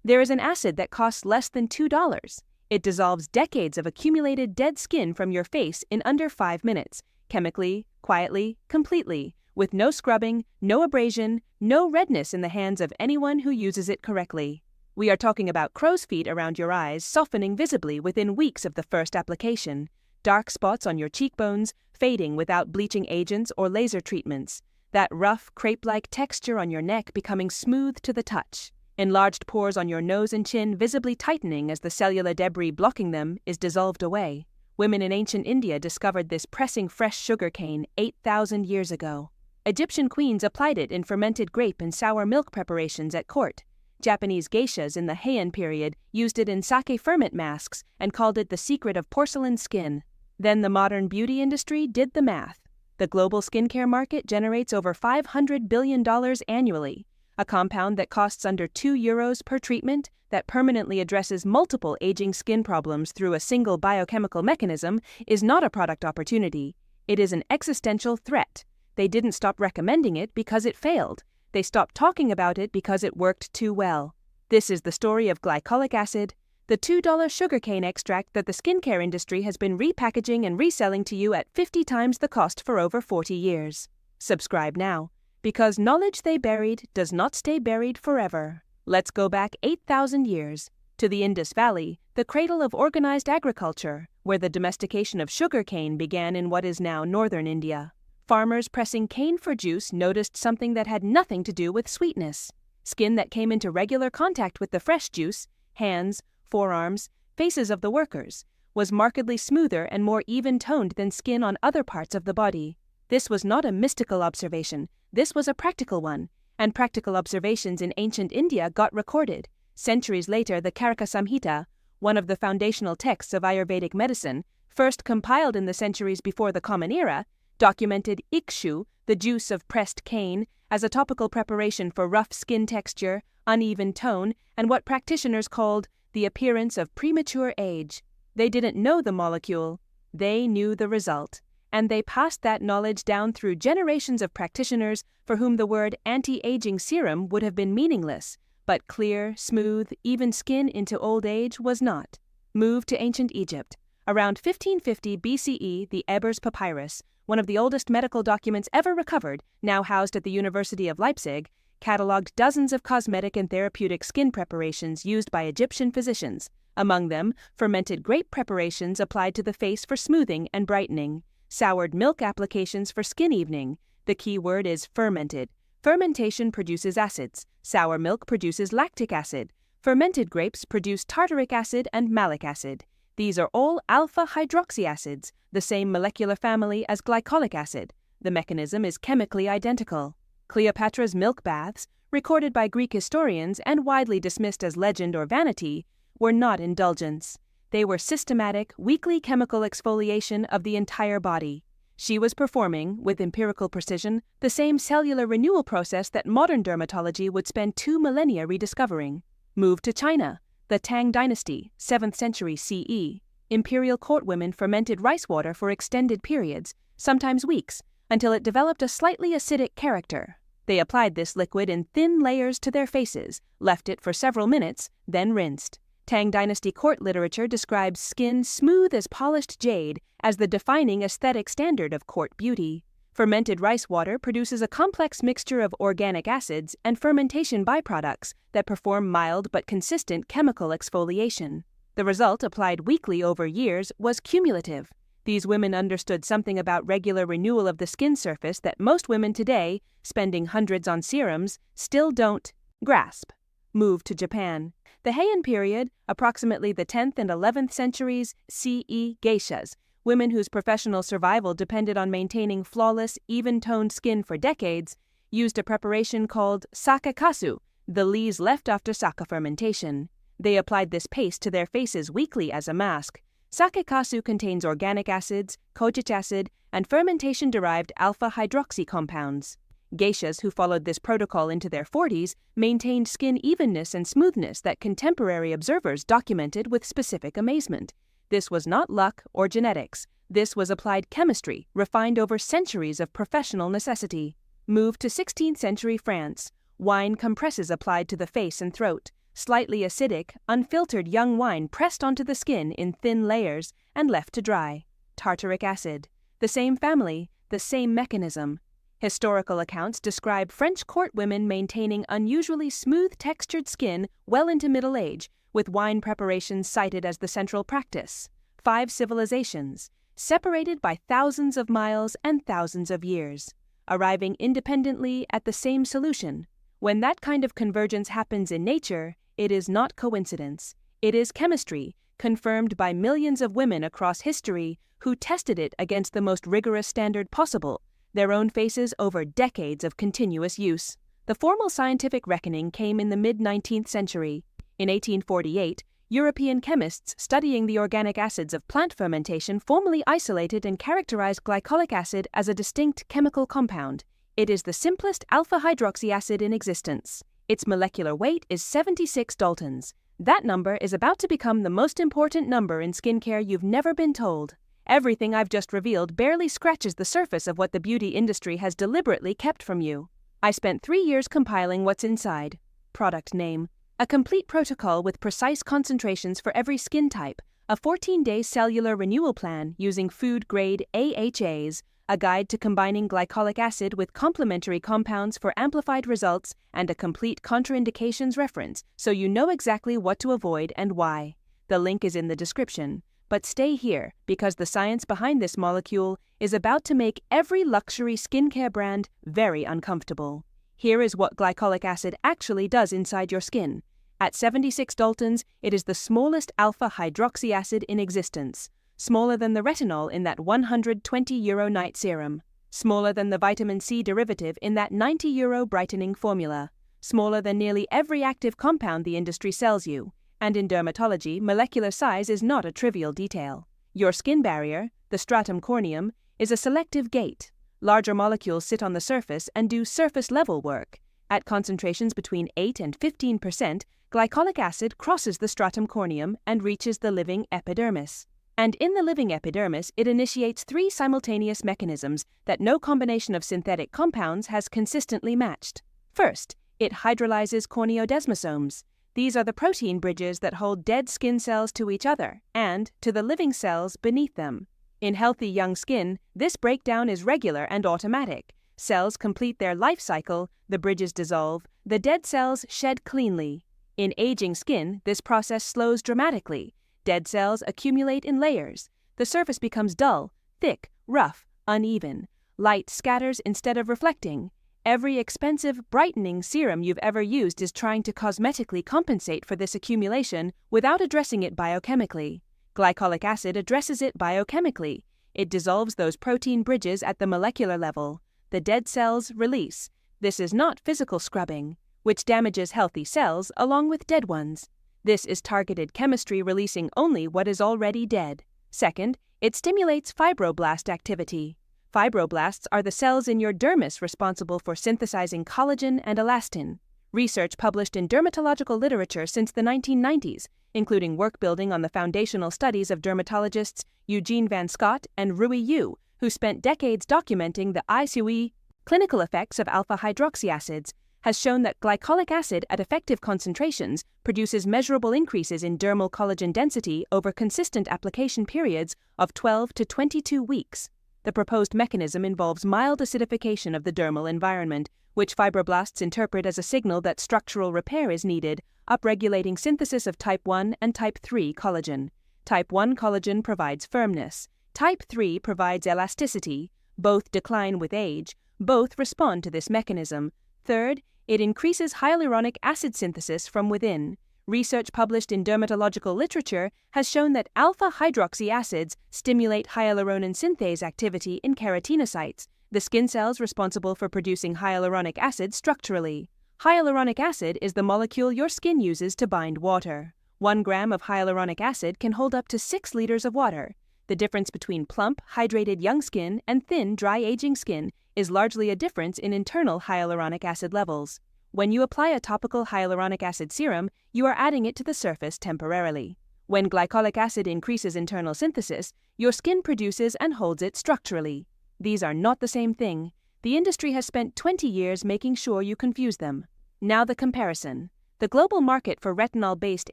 There is an acid that costs less than $2. It dissolves decades of accumulated dead skin from your face in under 5 minutes, chemically, quietly, completely, with no scrubbing, no abrasion, no redness in the hands of anyone who uses it correctly. We are talking about crow's feet around your eyes softening visibly within weeks of the first application, dark spots on your cheekbones fading without bleaching agents or laser treatments, that rough, crepe-like texture on your neck becoming smooth to the touch, enlarged pores on your nose and chin visibly tightening as the cellular debris blocking them is dissolved away. Women in ancient India discovered this pressing fresh sugarcane 8,000 years ago. Egyptian queens applied it in fermented grape and sour milk preparations at court. Japanese geishas in the Heian period used it in sake ferment masks and called it the secret of porcelain skin. Then the modern beauty industry did the math. The global skincare market generates over $500 billion annually. A compound that costs under €2 per treatment that permanently addresses multiple aging skin problems through a single biochemical mechanism is not a product opportunity. It is an existential threat. They didn't stop recommending it because it failed. They stopped talking about it because it worked too well. This is the story of glycolic acid, the $2 sugarcane extract that the skincare industry has been repackaging and reselling to you at 50 times the cost for over 40 years. Subscribe now, because knowledge they buried does not stay buried forever. Let's go back 8,000 years, to the Indus Valley, the cradle of organized agriculture, where the domestication of sugarcane began in what is now northern India. Farmers pressing cane for juice noticed something that had nothing to do with sweetness. Skin that came into regular contact with the fresh juice, hands, forearms, faces of the workers, was markedly smoother and more even-toned than skin on other parts of the body. This was not a mystical observation, this was a practical one, and practical observations in ancient India got recorded. Centuries later, the Karaka Samhita, one of the foundational texts of Ayurvedic medicine, first compiled in the centuries before the Common Era, documented ikshu, the juice of pressed cane, as a topical preparation for rough skin texture, uneven tone, and what practitioners called the appearance of premature age. They didn't know the molecule, they knew the result, and they passed that knowledge down through generations of practitioners for whom the word anti-aging serum would have been meaningless, but clear, smooth, even skin into old age was not. Move to ancient Egypt. Around 1550 BCE, the Ebers Papyrus, one of the oldest medical documents ever recovered, now housed at the University of Leipzig, catalogued dozens of cosmetic and therapeutic skin preparations used by Egyptian physicians. Among them, fermented grape preparations applied to the face for smoothing and brightening, soured milk applications for skin evening. The key word is fermented. Fermentation produces acids. Sour milk produces lactic acid. Fermented grapes produce tartaric acid and malic acid. These are all alpha-hydroxy acids, the same molecular family as glycolic acid. The mechanism is chemically identical. Cleopatra's milk baths, recorded by Greek historians and widely dismissed as legend or vanity, were not indulgence. They were systematic, weekly chemical exfoliation of the entire body. She was performing, with empirical precision, the same cellular renewal process that modern dermatology would spend 2 millennia rediscovering. Move to China. The Tang Dynasty, 7th century CE. Imperial court women fermented rice water for extended periods, sometimes weeks, until it developed a slightly acidic character. They applied this liquid in thin layers to their faces, left it for several minutes, then rinsed. Tang Dynasty court literature describes skin smooth as polished jade as the defining aesthetic standard of court beauty. Fermented rice water produces a complex mixture of organic acids and fermentation byproducts that perform mild but consistent chemical exfoliation. The result, applied weekly over years, was cumulative. These women understood something about regular renewal of the skin surface that most women today, spending hundreds on serums, still don't grasp. Move to Japan. The Heian period, approximately the 10th and 11th centuries CE geishas, women whose professional survival depended on maintaining flawless, even-toned skin for decades, used a preparation called sakekasu, the lees left after sake fermentation. They applied this paste to their faces weekly as a mask. Sakekasu contains organic acids, kojic acid, and fermentation-derived alpha-hydroxy compounds. Geishas who followed this protocol into their 40s maintained skin evenness and smoothness that contemporary observers documented with specific amazement. This was not luck or genetics. This was applied chemistry, refined over centuries of professional necessity. Move to 16th century France. Wine compresses applied to the face and throat. slightly acidic, unfiltered young wine pressed onto the skin in thin layers and left to dry. Tartaric acid. The same family, the same mechanism. Historical accounts describe French court women maintaining unusually smooth-textured skin well into middle age, with wine preparations cited as the central practice. 5 civilizations, separated by thousands of miles and thousands of years, arriving independently at the same solution. When that kind of convergence happens in nature, it is not coincidence. It is chemistry, confirmed by millions of women across history who tested it against the most rigorous standard possible, their own faces over decades of continuous use. The formal scientific reckoning came in the mid-19th century. In 1848, European chemists studying the organic acids of plant fermentation formally isolated and characterized glycolic acid as a distinct chemical compound. It is the simplest alpha-hydroxy acid in existence. Its molecular weight is 76 daltons. That number is about to become the most important number in skincare you've never been told. Everything I've just revealed barely scratches the surface of what the beauty industry has deliberately kept from you. I spent 3 years compiling what's inside. Product name. A complete protocol with precise concentrations for every skin type, a 14-day cellular renewal plan using food-grade AHAs, a guide to combining glycolic acid with complementary compounds for amplified results, and a complete contraindications reference so you know exactly what to avoid and why. The link is in the description. But stay here, because the science behind this molecule is about to make every luxury skincare brand very uncomfortable. Here is what glycolic acid actually does inside your skin. At 76 daltons, it is the smallest alpha-hydroxy acid in existence, smaller than the retinol in that €120 night serum, smaller than the vitamin C derivative in that €90 brightening formula, smaller than nearly every active compound the industry sells you. And in dermatology, molecular size is not a trivial detail. Your skin barrier, the stratum corneum, is a selective gate. Larger molecules sit on the surface and do surface-level work. At concentrations between 8 and 15%, glycolic acid crosses the stratum corneum and reaches the living epidermis. And in the living epidermis, it initiates 3 simultaneous mechanisms that no combination of synthetic compounds has consistently matched. First, it hydrolyzes corneodesmosomes. These are the protein bridges that hold dead skin cells to each other and to the living cells beneath them. In healthy young skin, this breakdown is regular and automatic. Cells complete their life cycle, the bridges dissolve, the dead cells shed cleanly. In aging skin, this process slows dramatically. Dead cells accumulate in layers. The surface becomes dull, thick, rough, uneven. Light scatters instead of reflecting. Every expensive, brightening serum you've ever used is trying to cosmetically compensate for this accumulation without addressing it biochemically. Glycolic acid addresses it biochemically. It dissolves those protein bridges at the molecular level. The dead cells release. This is not physical scrubbing, which damages healthy cells along with dead ones. This is targeted chemistry releasing only what is already dead. Second, it stimulates fibroblast activity. Fibroblasts are the cells in your dermis responsible for synthesizing collagen and elastin. Research published in dermatological literature since the 1990s, including work building on the foundational studies of dermatologists Eugene Van Scott and Rui Yu, who spent decades documenting the ICUE clinical effects of alpha-hydroxy acids, has shown that glycolic acid at effective concentrations produces measurable increases in dermal collagen density over consistent application periods of 12 to 22 weeks. The proposed mechanism involves mild acidification of the dermal environment, which fibroblasts interpret as a signal that structural repair is needed, upregulating synthesis of type 1 and type 3 collagen. Type 1 collagen provides firmness. Type 3 provides elasticity. Both decline with age. Both respond to this mechanism. Third, it increases hyaluronic acid synthesis from within. Research published in dermatological literature has shown that alpha-hydroxy acids stimulate hyaluronan synthase activity in keratinocytes, the skin cells responsible for producing hyaluronic acid structurally. Hyaluronic acid is the molecule your skin uses to bind water. 1 gram of hyaluronic acid can hold up to 6 liters of water. The difference between plump, hydrated young skin and thin, dry aging skin is largely a difference in internal hyaluronic acid levels. When you apply a topical hyaluronic acid serum, you are adding it to the surface temporarily. When glycolic acid increases internal synthesis, your skin produces and holds it structurally. These are not the same thing. The industry has spent 20 years making sure you confuse them. Now the comparison. The global market for retinol-based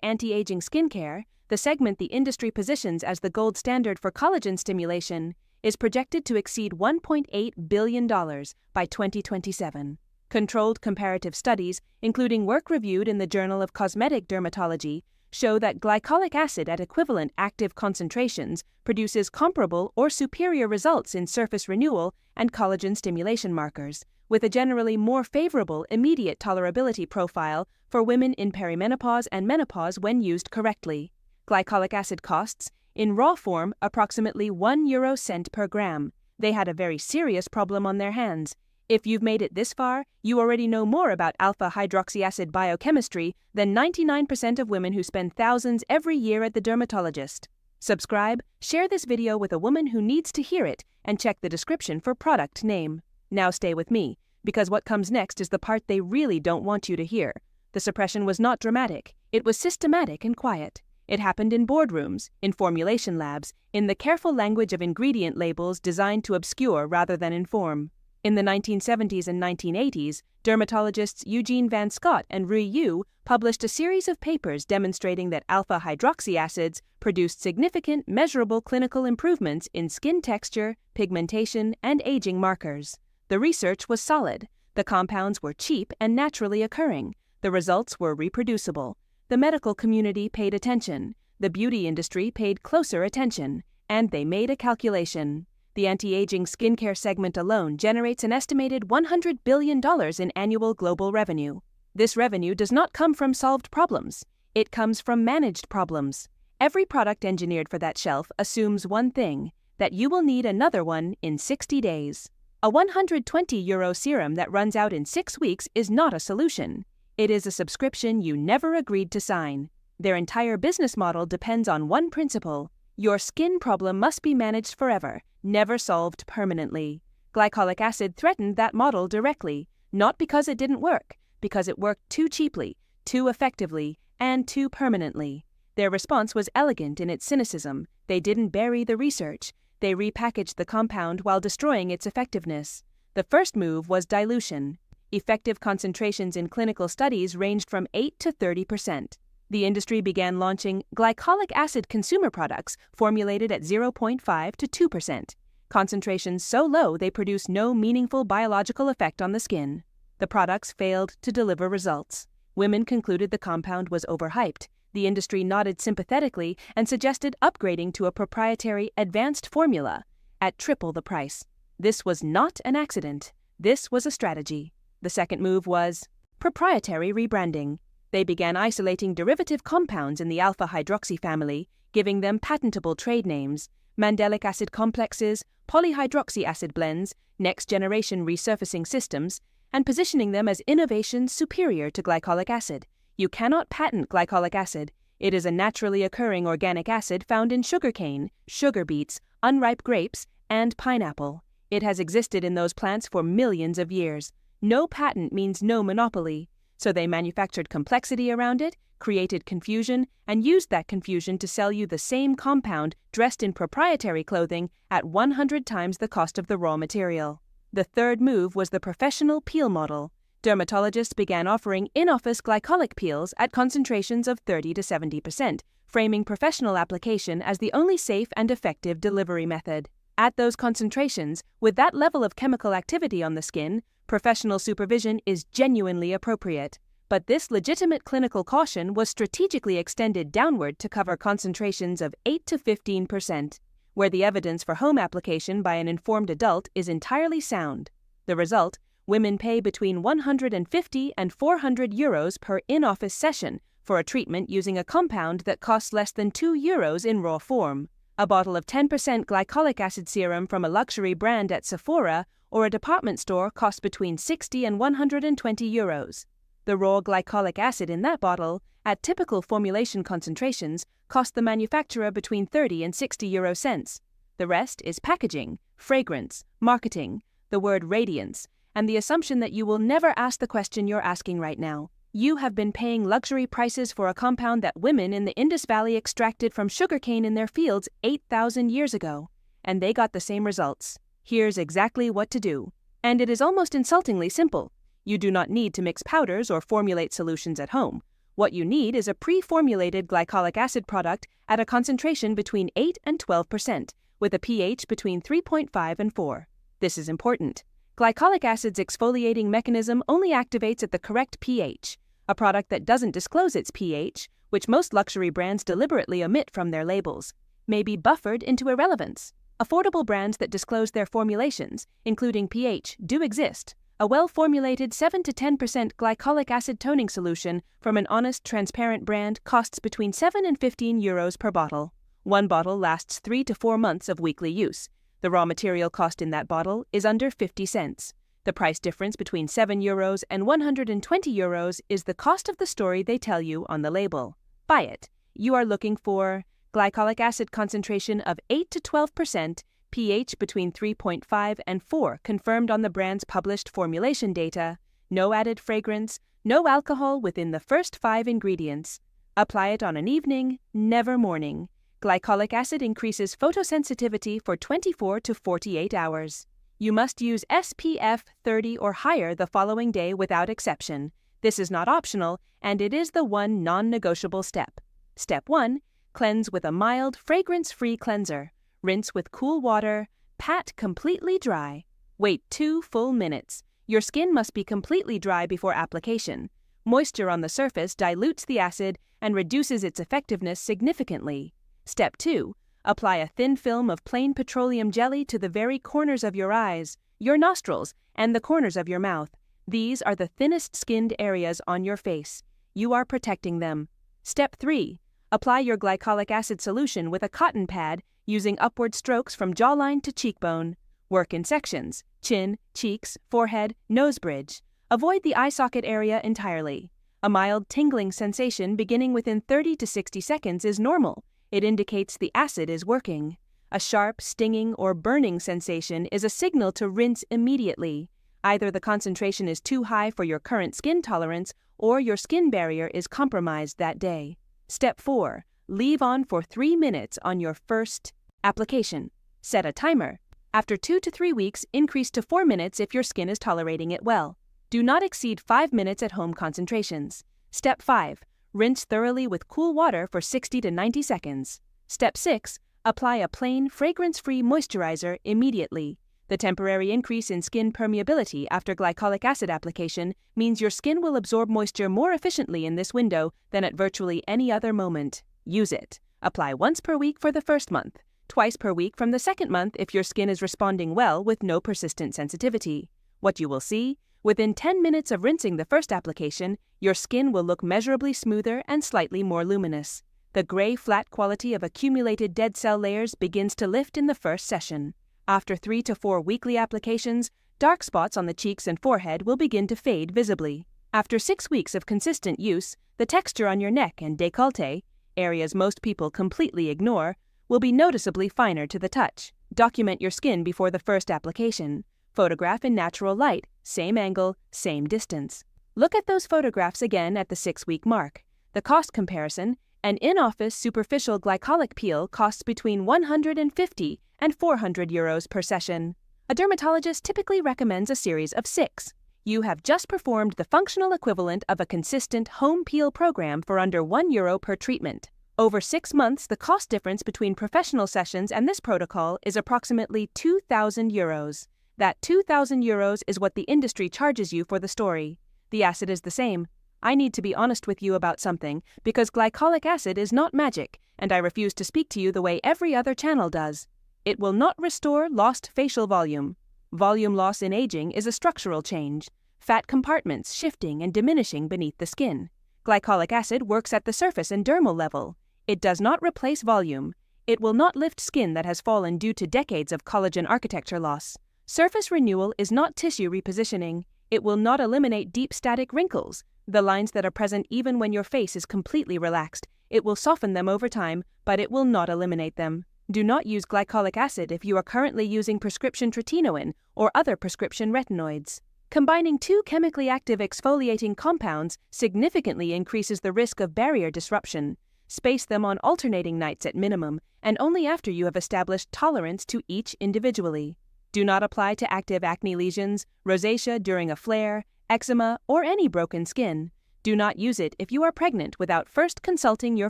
anti-aging skincare, the segment the industry positions as the gold standard for collagen stimulation, is projected to exceed $1.8 billion by 2027. Controlled comparative studies, including work reviewed in the Journal of Cosmetic Dermatology, show that glycolic acid at equivalent active concentrations produces comparable or superior results in surface renewal and collagen stimulation markers, with a generally more favorable immediate tolerability profile for women in perimenopause and menopause when used correctly. Glycolic acid costs, in raw form, approximately €1 per gram. They had a very serious problem on their hands. If you've made it this far, you already know more about alpha hydroxy acid biochemistry than 99% of women who spend thousands every year at the dermatologist. Subscribe, share this video with a woman who needs to hear it, and check the description for product name. Now stay with me, because what comes next is the part they really don't want you to hear. The suppression was not dramatic, it was systematic and quiet. It happened in boardrooms, in formulation labs, in the careful language of ingredient labels designed to obscure rather than inform. In the 1970s and 1980s, dermatologists Eugene Van Scott and Rui Yu published a series of papers demonstrating that alpha hydroxy acids produced significant, measurable clinical improvements in skin texture, pigmentation, and aging markers. The research was solid. The compounds were cheap and naturally occurring. The results were reproducible. The medical community paid attention. The beauty industry paid closer attention. And they made a calculation. The anti-aging skincare segment alone generates an estimated $100 billion in annual global revenue. This revenue does not come from solved problems. It comes from managed problems. Every product engineered for that shelf assumes one thing, that you will need another one in 60 days. A €120 serum that runs out in 6 weeks is not a solution. It is a subscription you never agreed to sign. Their entire business model depends on one principle. Your skin problem must be managed forever, never solved permanently. Glycolic acid threatened that model directly, not because it didn't work, because it worked too cheaply, too effectively, and too permanently. Their response was elegant in its cynicism. They didn't bury the research. They repackaged the compound while destroying its effectiveness. The first move was dilution. Effective concentrations in clinical studies ranged from 8 to 30%. The industry began launching glycolic acid consumer products formulated at 0.5 to 2%. Concentrations so low they produce no meaningful biological effect on the skin. The products failed to deliver results. Women concluded the compound was overhyped. The industry nodded sympathetically and suggested upgrading to a proprietary advanced formula at triple the price. This was not an accident. This was a strategy. The second move was proprietary rebranding. They began isolating derivative compounds in the alpha hydroxy family, giving them patentable trade names, mandelic acid complexes, polyhydroxy acid blends, next-generation resurfacing systems, and positioning them as innovations superior to glycolic acid. You cannot patent glycolic acid. It is a naturally occurring organic acid found in sugarcane, sugar beets, unripe grapes, and pineapple. It has existed in those plants for millions of years. No patent means no monopoly. So they manufactured complexity around it, created confusion, and used that confusion to sell you the same compound dressed in proprietary clothing at 100 times the cost of the raw material. The third move was the professional peel model. Dermatologists began offering in-office glycolic peels at concentrations of 30 to 70%, framing professional application as the only safe and effective delivery method. At those concentrations, with that level of chemical activity on the skin, professional supervision is genuinely appropriate. But this legitimate clinical caution was strategically extended downward to cover concentrations of 8 to 15%, where the evidence for home application by an informed adult is entirely sound. The result, women pay between €150 and €400 per in-office session for a treatment using a compound that costs less than €2 in raw form. A bottle of 10% glycolic acid serum from a luxury brand at Sephora or a department store costs between €60 and €120. The raw glycolic acid in that bottle, at typical formulation concentrations, cost the manufacturer between 30 and 60 euro cents. The rest is packaging, fragrance, marketing, the word radiance, and the assumption that you will never ask the question you're asking right now. You have been paying luxury prices for a compound that women in the Indus Valley extracted from sugarcane in their fields 8,000 years ago, and they got the same results. Here's exactly what to do. And it is almost insultingly simple. You do not need to mix powders or formulate solutions at home. What you need is a pre-formulated glycolic acid product at a concentration between 8 and 12%, with a pH between 3.5 and 4. This is important. Glycolic acid's exfoliating mechanism only activates at the correct pH. A product that doesn't disclose its pH, which most luxury brands deliberately omit from their labels, may be buffered into irrelevance. Affordable brands that disclose their formulations, including pH, do exist. A well-formulated 7 to 10% glycolic acid toning solution from an honest, transparent brand costs between 7 and 15 euros per bottle. One bottle lasts 3 to 4 months of weekly use. The raw material cost in that bottle is under 50 cents. The price difference between 7 euros and 120 euros is the cost of the story they tell you on the label. Buy it. You are looking for glycolic acid concentration of 8 to 12%, pH between 3.5 and 4 confirmed on the brand's published formulation data, no added fragrance, no alcohol within the first 5 ingredients. Apply it on an evening, never morning. Glycolic acid increases photosensitivity for 24 to 48 hours. You must use SPF 30 or higher the following day without exception. This is not optional, and it is the one non-negotiable step. Step 1. Cleanse with a mild, fragrance-free cleanser. Rinse with cool water. Pat completely dry. Wait 2 full minutes. Your skin must be completely dry before application. Moisture on the surface dilutes the acid and reduces its effectiveness significantly. Step 2. Apply a thin film of plain petroleum jelly to the very corners of your eyes, your nostrils, and the corners of your mouth. These are the thinnest skinned areas on your face. You are protecting them. Step 3. Apply your glycolic acid solution with a cotton pad using upward strokes from jawline to cheekbone. Work in sections: chin, cheeks, forehead, nose bridge. Avoid the eye socket area entirely. A mild tingling sensation beginning within 30 to 60 seconds is normal. It indicates the acid is working. A sharp, stinging, or burning sensation is a signal to rinse immediately. Either the concentration is too high for your current skin tolerance, or your skin barrier is compromised that day. Step 4. Leave on for 3 minutes on your first application. Set a timer. After 2 to 3 weeks, increase to 4 minutes if your skin is tolerating it well. Do not exceed 5 minutes at home concentrations. Step 5. Rinse thoroughly with cool water for 60 to 90 seconds. Step 6. Apply a plain, fragrance-free moisturizer immediately. The temporary increase in skin permeability after glycolic acid application means your skin will absorb moisture more efficiently in this window than at virtually any other moment. Use it. Apply once per week for the first month, twice per week from the second month if your skin is responding well with no persistent sensitivity. What you will see? Within 10 minutes of rinsing the first application, your skin will look measurably smoother and slightly more luminous. The gray, flat quality of accumulated dead cell layers begins to lift in the first session. After 3 to 4 weekly applications, dark spots on the cheeks and forehead will begin to fade visibly. After 6 weeks of consistent use, the texture on your neck and décolleté, areas most people completely ignore, will be noticeably finer to the touch. Document your skin before the first application. Photograph in natural light, same angle, same distance. Look at those photographs again at the 6-week mark. The cost comparison: an in-office superficial glycolic peel costs between 150 and 400 euros per session. A dermatologist typically recommends a series of 6. You have just performed the functional equivalent of a consistent home peel program for under €1 per treatment. Over 6 months, the cost difference between professional sessions and this protocol is approximately 2,000 euros. That 2,000 euros is what the industry charges you for the story. The acid is the same. I need to be honest with you about something, because glycolic acid is not magic, and I refuse to speak to you the way every other channel does. It will not restore lost facial volume. Volume loss in aging is a structural change. Fat compartments shifting and diminishing beneath the skin. Glycolic acid works at the surface and dermal level. It does not replace volume. It will not lift skin that has fallen due to decades of collagen architecture loss. Surface renewal is not tissue repositioning. It will not eliminate deep static wrinkles, the lines that are present even when your face is completely relaxed. It will soften them over time, but it will not eliminate them. Do not use glycolic acid if you are currently using prescription tretinoin or other prescription retinoids. Combining 2 chemically active exfoliating compounds significantly increases the risk of barrier disruption. Space them on alternating nights at minimum, and only after you have established tolerance to each individually. Do not apply to active acne lesions, rosacea during a flare, eczema, or any broken skin. Do not use it if you are pregnant without first consulting your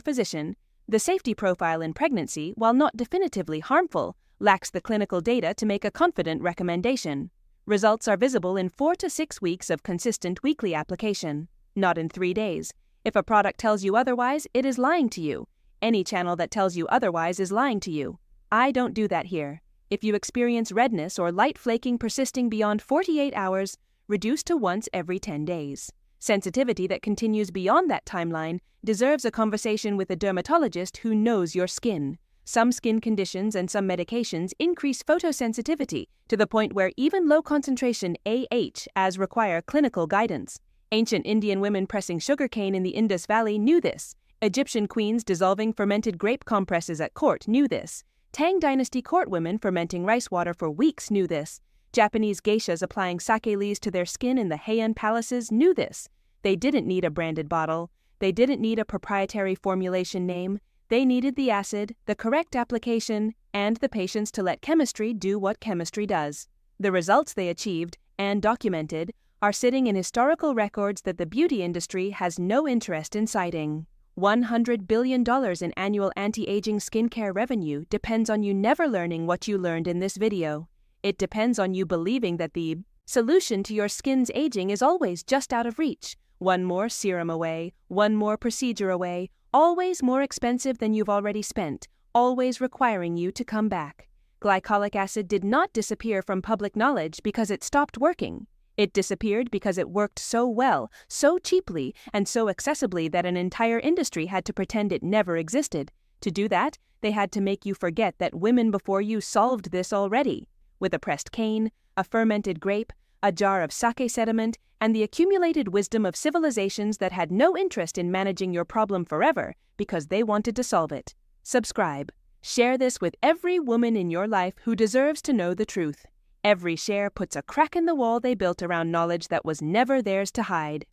physician. The safety profile in pregnancy, while not definitively harmful, lacks the clinical data to make a confident recommendation. Results are visible in 4 to 6 weeks of consistent weekly application, not in 3 days. If a product tells you otherwise, it is lying to you. Any channel that tells you otherwise is lying to you. I don't do that here. If you experience redness or light flaking persisting beyond 48 hours, reduce to once every 10 days. Sensitivity that continues beyond that timeline deserves a conversation with a dermatologist who knows your skin. Some skin conditions and some medications increase photosensitivity to the point where even low-concentration AHs require clinical guidance. Ancient Indian women pressing sugarcane in the Indus Valley knew this. Egyptian queens dissolving fermented grape compresses at court knew this. Tang Dynasty court women fermenting rice water for weeks knew this. Japanese geishas applying sake leaves to their skin in the Heian palaces knew this. They didn't need a branded bottle. They didn't need a proprietary formulation name. They needed the acid, the correct application, and the patience to let chemistry do what chemistry does. The results they achieved, and documented, are sitting in historical records that the beauty industry has no interest in citing. $100 billion in annual anti-aging skincare revenue depends on you never learning what you learned in this video. It depends on you believing that the solution to your skin's aging is always just out of reach. One more serum away, one more procedure away, always more expensive than you've already spent, always requiring you to come back. Glycolic acid did not disappear from public knowledge because it stopped working. It disappeared because it worked so well, so cheaply, and so accessibly that an entire industry had to pretend it never existed. To do that, they had to make you forget that women before you solved this already. With a pressed cane, a fermented grape, a jar of sake sediment, and the accumulated wisdom of civilizations that had no interest in managing your problem forever because they wanted to solve it. Subscribe. Share this with every woman in your life who deserves to know the truth. Every share puts a crack in the wall they built around knowledge that was never theirs to hide.